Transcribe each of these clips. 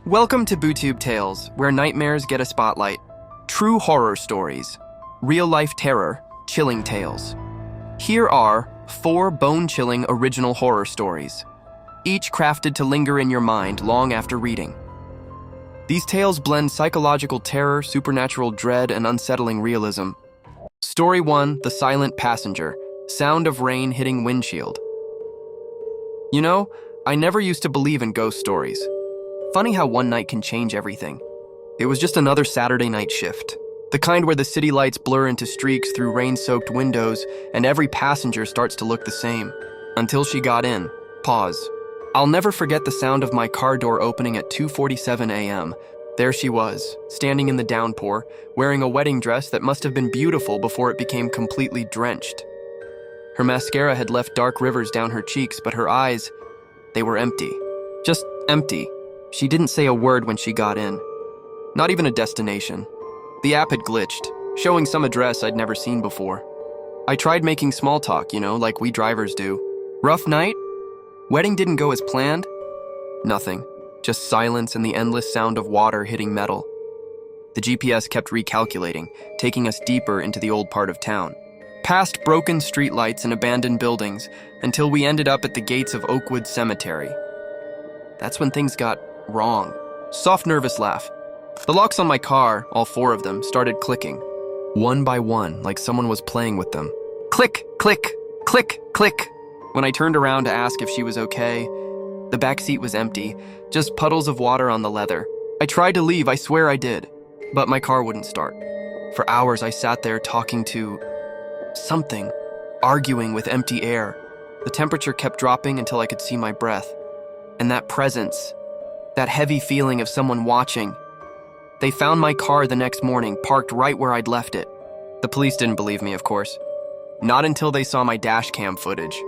Welcome to BooTube Tales, where nightmares get a spotlight. True horror stories, real-life terror, chilling tales. Here are 4 bone-chilling original horror stories, each crafted to linger in your mind long after reading. These tales blend psychological terror, supernatural dread, and unsettling realism. Story 1, The Silent Passenger, sound of rain hitting windshield. You know, I never used to believe in ghost stories. Funny how one night can change everything. It was just another Saturday night shift. The kind where the city lights blur into streaks through rain-soaked windows and every passenger starts to look the same. Until she got in. Pause. I'll never forget the sound of my car door opening at 2:47 a.m. There she was, standing in the downpour, wearing a wedding dress that must have been beautiful before it became completely drenched. Her mascara had left dark rivers down her cheeks, but her eyes, they were empty. Just empty. She didn't say a word when she got in. Not even a destination. The app had glitched, showing some address I'd never seen before. I tried making small talk, like we drivers do. Rough night? Wedding didn't go as planned? Nothing. Just silence and the endless sound of water hitting metal. The GPS kept recalculating, taking us deeper into the old part of town. Past broken streetlights and abandoned buildings, until we ended up at the gates of Oakwood Cemetery. That's when things got wrong. Soft, nervous laugh. The locks on my car, all 4 of them, started clicking. One by one, like someone was playing with them. Click, click, click, click. When I turned around to ask if she was okay, the back seat was empty, just puddles of water on the leather. I tried to leave, I swear I did, but my car wouldn't start. For hours I sat there talking to something, arguing with empty air. The temperature kept dropping until I could see my breath. And that presence, that heavy feeling of someone watching. They found my car the next morning, parked right where I'd left it. The police didn't believe me, of course. Not until they saw my dash cam footage.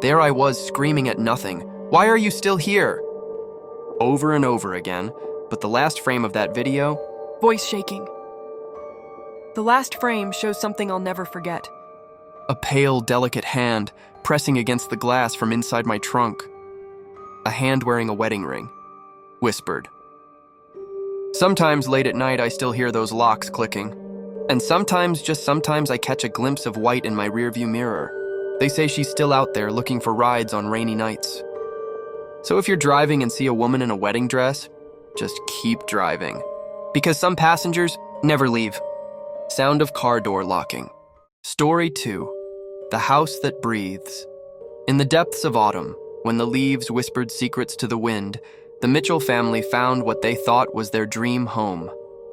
There I was, screaming at nothing. Why are you still here? Over and over again, but the last frame of that video... Voice shaking. The last frame shows something I'll never forget. A pale, delicate hand pressing against the glass from inside my trunk. A hand wearing a wedding ring. Whispered. Sometimes late at night I still hear those locks clicking. And sometimes, just sometimes, I catch a glimpse of white in my rearview mirror. They say she's still out there looking for rides on rainy nights. So if you're driving and see a woman in a wedding dress, just keep driving. Because some passengers never leave. Sound of car door locking. Story 2. The House That Breathes. In the depths of autumn, when the leaves whispered secrets to the wind, the Mitchell family found what they thought was their dream home,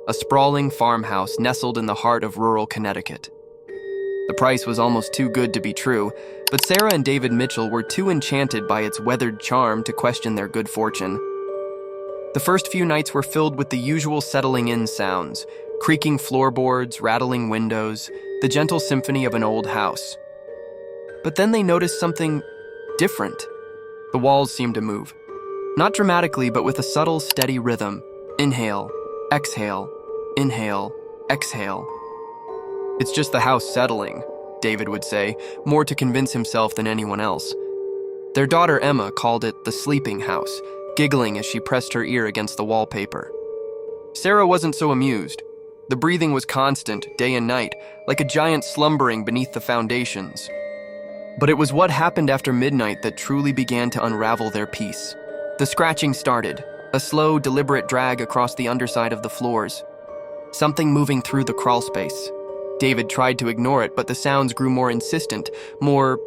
a sprawling farmhouse nestled in the heart of rural Connecticut. The price was almost too good to be true, but Sarah and David Mitchell were too enchanted by its weathered charm to question their good fortune. The first few nights were filled with the usual settling-in sounds, creaking floorboards, rattling windows, the gentle symphony of an old house. But then they noticed something different. The walls seemed to move. Not dramatically, but with a subtle, steady rhythm. Inhale, exhale, inhale, exhale. It's just the house settling, David would say, more to convince himself than anyone else. Their daughter Emma called it the sleeping house, giggling as she pressed her ear against the wallpaper. Sarah wasn't so amused. The breathing was constant, day and night, like a giant slumbering beneath the foundations. But it was what happened after midnight that truly began to unravel their peace. The scratching started, a slow, deliberate drag across the underside of the floors. Something moving through the crawl space. David tried to ignore it, but the sounds grew more insistent, more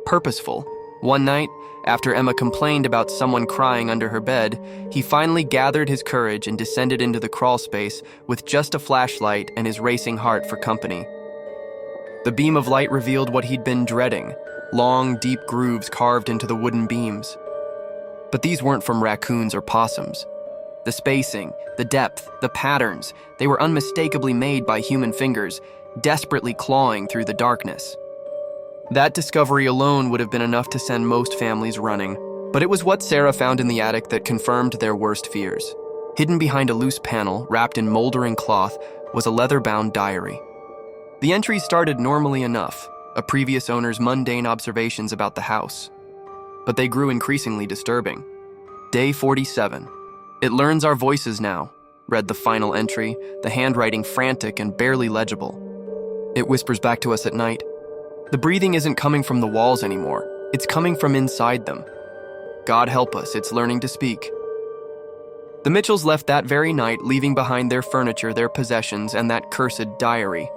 purposeful. One night, after Emma complained about someone crying under her bed, he finally gathered his courage and descended into the crawl space with just a flashlight and his racing heart for company. The beam of light revealed what he'd been dreading. Long, deep grooves carved into the wooden beams. But these weren't from raccoons or possums. The spacing, the depth, the patterns, they were unmistakably made by human fingers, desperately clawing through the darkness. That discovery alone would have been enough to send most families running, but it was what Sarah found in the attic that confirmed their worst fears. Hidden behind a loose panel, wrapped in moldering cloth, was a leather-bound diary. The entries started normally enough, a previous owner's mundane observations about the house. But they grew increasingly disturbing. Day 47. "It learns our voices now," read the final entry, the handwriting frantic and barely legible. It whispers back to us at night. The breathing isn't coming from the walls anymore. It's coming from inside them. God help us, it's learning to speak. The Mitchells left that very night, leaving behind their furniture, their possessions, and that cursed diary.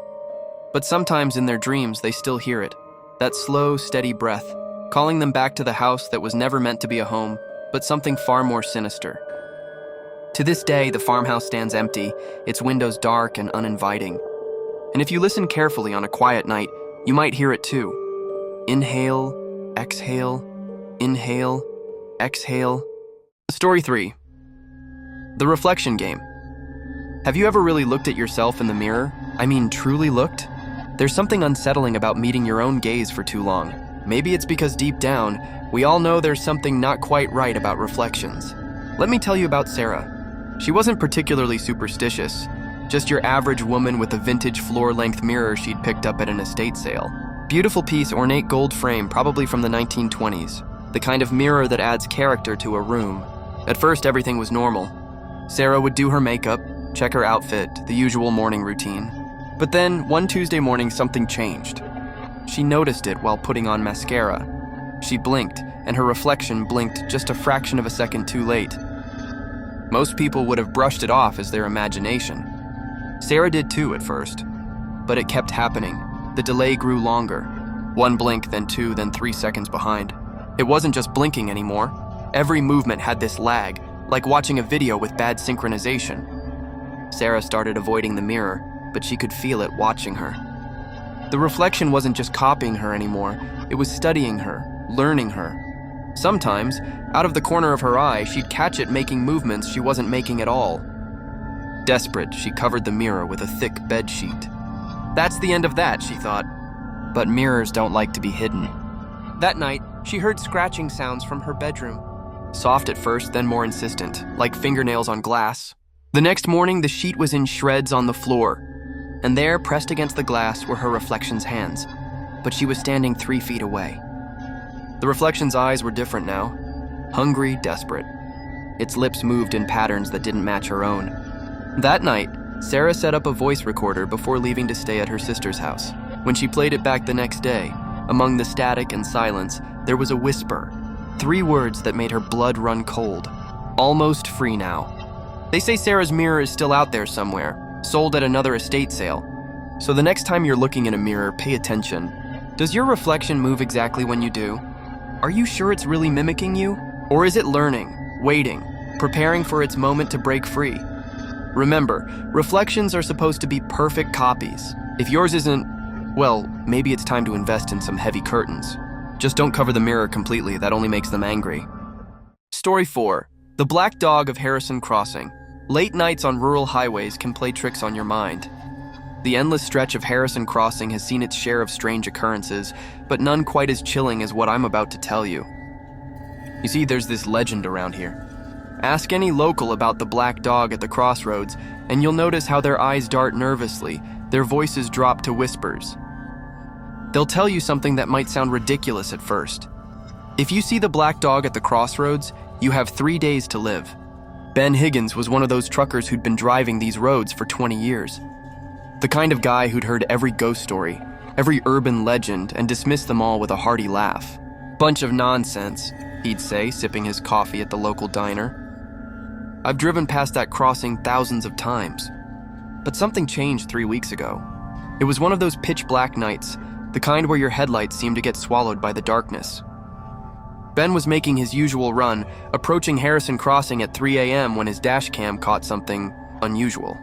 But sometimes in their dreams, they still hear it. That slow, steady breath, calling them back to the house that was never meant to be a home, but something far more sinister. To this day, the farmhouse stands empty, its windows dark and uninviting. And if you listen carefully on a quiet night, you might hear it too. Inhale, exhale, inhale, exhale. Story 3. The reflection game. Have you ever really looked at yourself in the mirror? I mean, truly looked? There's something unsettling about meeting your own gaze for too long. Maybe it's because deep down, we all know there's something not quite right about reflections. Let me tell you about Sarah. She wasn't particularly superstitious, just your average woman with a vintage floor-length mirror she'd picked up at an estate sale. Beautiful piece, ornate gold frame, probably from the 1920s. The kind of mirror that adds character to a room. At first, everything was normal. Sarah would do her makeup, check her outfit, the usual morning routine. But then, one Tuesday morning, something changed. She noticed it while putting on mascara. She blinked, and her reflection blinked just a fraction of a second too late. Most people would have brushed it off as their imagination. Sarah did too at first. But it kept happening. The delay grew longer. One blink, then 2, then 3 seconds behind. It wasn't just blinking anymore. Every movement had this lag, like watching a video with bad synchronization. Sarah started avoiding the mirror, but she could feel it watching her. The reflection wasn't just copying her anymore, it was studying her, learning her. Sometimes, out of the corner of her eye, she'd catch it making movements she wasn't making at all. Desperate, she covered the mirror with a thick bed sheet. That's the end of that, she thought. But mirrors don't like to be hidden. That night, she heard scratching sounds from her bedroom. Soft at first, then more insistent, like fingernails on glass. The next morning, the sheet was in shreds on the floor, and there, pressed against the glass, were her reflection's hands. But she was standing 3 feet away. The reflection's eyes were different now. Hungry, desperate. Its lips moved in patterns that didn't match her own. That night, Sarah set up a voice recorder before leaving to stay at her sister's house. When she played it back the next day, among the static and silence, there was a whisper. 3 words that made her blood run cold. Almost free now. They say Sarah's mirror is still out there somewhere, sold at another estate sale. So the next time you're looking in a mirror, pay attention. Does your reflection move exactly when you do? Are you sure it's really mimicking you? Or is it learning, waiting, preparing for its moment to break free? Remember, reflections are supposed to be perfect copies. If yours isn't, well, maybe it's time to invest in some heavy curtains. Just don't cover the mirror completely, that only makes them angry. Story 4. The Black Dog of Harrison Crossing. Late nights on rural highways can play tricks on your mind. The endless stretch of Harrison Crossing has seen its share of strange occurrences, but none quite as chilling as what I'm about to tell you. You see, there's this legend around here. Ask any local about the black dog at the crossroads, and you'll notice how their eyes dart nervously, their voices drop to whispers. They'll tell you something that might sound ridiculous at first. If you see the black dog at the crossroads, you have 3 days to live. Ben Higgins was one of those truckers who'd been driving these roads for 20 years. The kind of guy who'd heard every ghost story, every urban legend, and dismissed them all with a hearty laugh. Bunch of nonsense, he'd say, sipping his coffee at the local diner. I've driven past that crossing thousands of times. But something changed 3 weeks ago. It was one of those pitch black nights, the kind where your headlights seem to get swallowed by the darkness. Ben was making his usual run, approaching Harrison Crossing at 3 a.m. when his dash cam caught something unusual.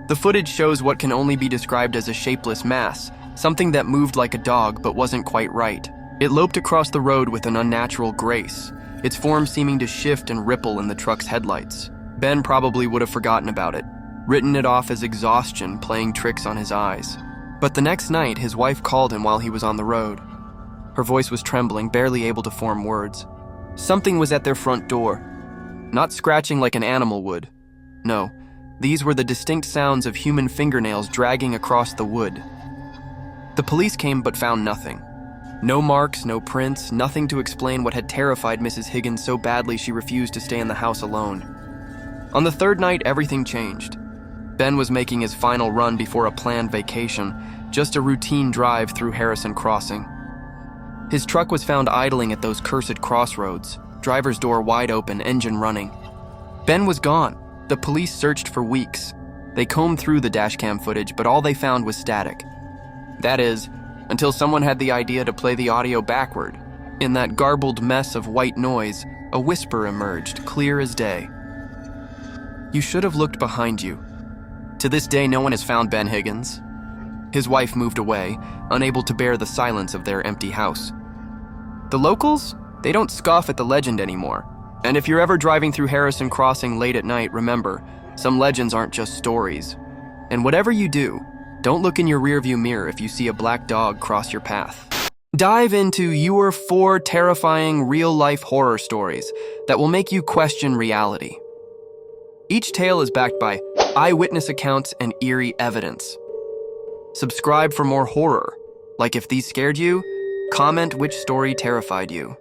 The footage shows what can only be described as a shapeless mass, something that moved like a dog but wasn't quite right. It loped across the road with an unnatural grace, its form seeming to shift and ripple in the truck's headlights. Ben probably would have forgotten about it, written it off as exhaustion playing tricks on his eyes. But the next night, his wife called him while he was on the road. Her voice was trembling, barely able to form words. Something was at their front door. Not scratching like an animal would. No, these were the distinct sounds of human fingernails dragging across the wood. The police came but found nothing. No marks, no prints, nothing to explain what had terrified Mrs. Higgins so badly she refused to stay in the house alone. On the third night, everything changed. Ben was making his final run before a planned vacation, just a routine drive through Harrison Crossing. His truck was found idling at those cursed crossroads, driver's door wide open, engine running. Ben was gone. The police searched for weeks. They combed through the dashcam footage, but all they found was static. That is, until someone had the idea to play the audio backward. In that garbled mess of white noise, a whisper emerged, clear as day. You should have looked behind you. To this day, no one has found Ben Higgins. His wife moved away, unable to bear the silence of their empty house. The locals, they don't scoff at the legend anymore. And if you're ever driving through Harrison Crossing late at night, remember, some legends aren't just stories. And whatever you do, don't look in your rearview mirror if you see a black dog cross your path. Dive into your 4 terrifying real-life horror stories that will make you question reality. Each tale is backed by eyewitness accounts and eerie evidence. Subscribe for more horror. Like if these scared you, comment which story terrified you.